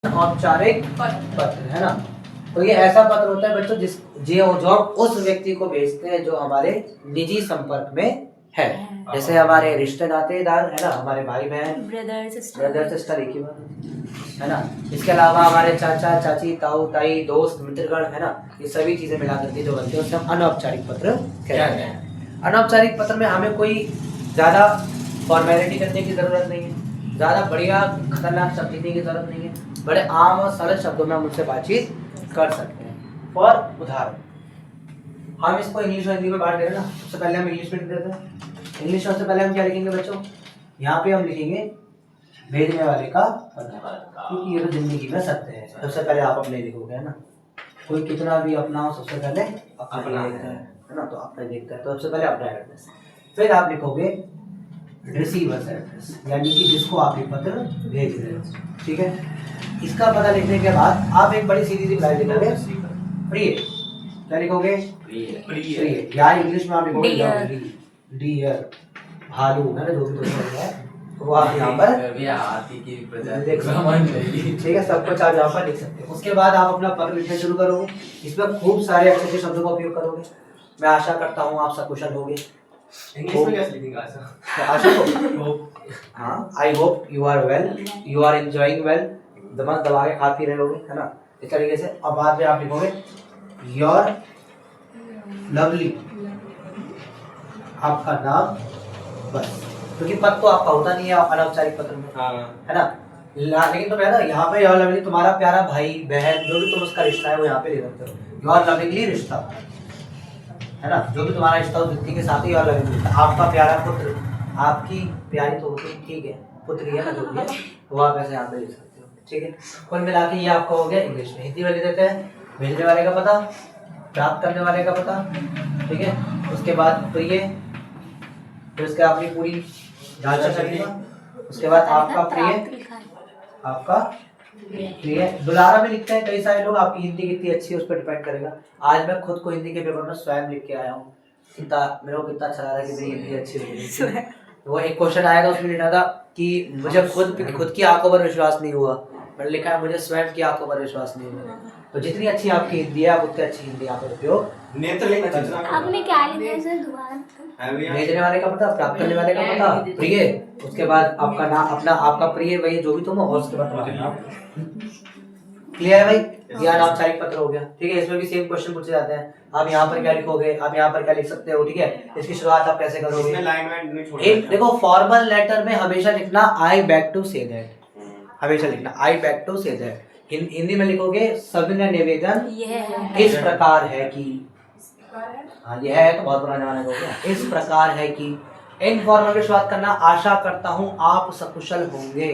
औपचारिक पत्र है ना। तो ये ऐसा पत्र होता है बच्चों जो उस व्यक्ति को भेजते हैं जो हमारे निजी संपर्क में है, जैसे हमारे रिश्ते नातेदार है ना, हमारे भाई बहन, ब्रदर सिस्टर एक ही बात है ना। इसके अलावा हमारे चाचा चाची ताऊ ताई दोस्त मित्रगण है ना, ये सभी चीजें मिला करके जो बनते हैं उससे हम अनौपचारिक पत्र कहते हैं। अनौपचारिक पत्र में हमें कोई ज्यादा फॉर्मेलिटी करने की जरूरत नहीं है, ज्यादा बढ़िया खतरनाक शब्द लिखने की जरूरत नहीं है, बड़े आम और सरल शब्दों में हम उनसे बातचीत कर सकते हैं। फॉर उदाहरण हम इसको इंग्लिश और हिंदी में बांट दे रहे हैं ना, सबसे पहले हम इंग्लिश में लिख देते हैं। इंग्लिश में सबसे पहले हम क्या लिखेंगे बच्चों, यहाँ पे हम लिखेंगे भेजने वाले का पता, क्योंकि ये तो जिंदगी में सत्य है। सबसे पहले आप अपने लिखोगे है ना, कोई कितना भी अपना हो सबसे पहले अपना है ना, तो अपना देखता है तो सबसे पहले अपना एड्रेस, फिर आप लिखोगे रिसीवर्स एड्रेस, यानी कि जिसको आप ये पत्र भेज रहे हो, ठीक है। इसका पता लिखने के बाद आप एक बड़ी सीधी सी लाइन लिखोगे प्रिय, क्या लिखोगे प्रिय, या इंग्लिश में आप लिखोगे डियर, भालू है ना, जो भी दोस्त है वो आप यहाँ पर ठीक है, सब कुछ आप यहाँ पर लिख सकते हो। उसके बाद आप अपना पत्र लिखना शुरू करोगे, इसमें खूब सारे अच्छे शब्दों का उपयोग करोगे। मैं आशा करता हूँ आप सकुशल होगे। इंग्लिश में कैसे लिखेंगे आशा को? हाँ, I hope you are well, you are enjoying well, दिमाग दबा के खा पी रहे होगे है ना, इस तरीके से। अब बाद में आप लिखोगे योर लवली, आपका नाम, बस, क्योंकि पद तो आपका होता नहीं है अनौपचारिक पत्र में है ना, लेकिन तो ना यहाँ पे योर लवली तुम्हारा प्यारा भाई बहन जो भी तुम उसका रिश्ता है वो यहाँ पे लिख सकते हो। योर लवली रिश्ता है ना, जो भी तुम्हारा रिश्ता उस व्यक्ति के साथ ही योर लवली रिश्ता। आपका प्यारा पुत्र, आपकी प्यारी तो होती ठीक है, पुत्री है ना जो भी है, वो आप ऐसे यहाँ पे लिख सकते हो, ठीक है। कुल मिला के ये आपका हो गया इंग्लिश में। हिंदी में लिख देते हैं भेजने वाले का पता, प्राप्त करने वाले का पता, ठीक है। उसके बाद प्रिय, फिर उसके अपनी पूरी ढांचा शरीर, उसके बाद आपका प्रिय, आपका प्रिय, दुलारा में लिखते हैं कई सारे लोग। आपकी हिंदी कितनी अच्छी है उस पर डिपेंड करेगा। आज मैं खुद को हिंदी के पेपर में स्वयं लिख के आया हूँ, मेरे को कितना अच्छा लगा कि मेरी हिंदी अच्छी हो गई। वो एक क्वेश्चन आया था उसमें लिखा था कि मुझे खुद की आंखों पर विश्वास नहीं हुआ, मैंने लिखा है मुझे स्वयं की आंखों पर विश्वास नहीं हुआ। तो जितनी अच्छी आपकी हिंदी है आप उतनी अच्छी हिंदी यहाँ पर उपयोग नेत्र लिखना चाहिए। आपने क्या लिखा है सर दोबारा? भेजने वाले का पता, प्राप्त करने वाले का पता, प्रिय, उसके बाद आपका नाम, अपना आपका प्रिय वही जो भी तुम हो, और उसके बाद तुम्हारा नाम। क्लियर है भाई, ये अनौपचारिक पत्र हो गया, ठीक है। इसमें भी सेम क्वेश्चन पूछे जाते हैं, आप यहाँ पर क्या लिखोगे, आप यहाँ पर क्या लिख सकते हो, ठीक है। इसकी शुरुआत आप कैसे करोगे? एक देखो, फॉर्मल लेटर में हमेशा लिखना I beg to say that, हमेशा लिखना I beg to say that. Hindi में लिखोगे सविनय निवेदन इस प्रकार है कि, हाँ यह है तो बहुत पुराने जमाने का हो गया, इस प्रकार है कि। इनफॉर्मल की शुरुआत करना आशा करता हूँ आप सकुशल होंगे,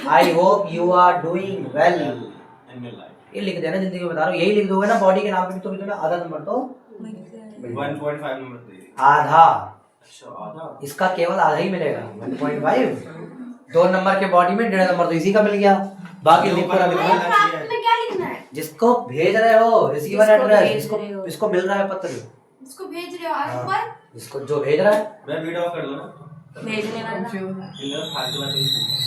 I hope you are doing well, ये लिख देना। जिंदगी में बता रहा हूँ, यही लिख दोगे ना बॉडी के नाम पे, तो तुम्हें आधा नंबर तो 1.5 नंबर आधा, इसका केवल आधा ही मिलेगा 1.5। 2 नंबर के बॉडी में 1.5 नंबर तो इसी का मिल गया, बाकी लिखो ना लिखो। क्या लिखना है? जिसको भेज रहे हो रिसीवर एड्रेस, जिसको मिल रहा है पत्र, इसको भेज रहे हो आज पर, जिसको जो भेज रहा है, मैं वीडियो ऑफ कर दूं ना, भेजने वाला।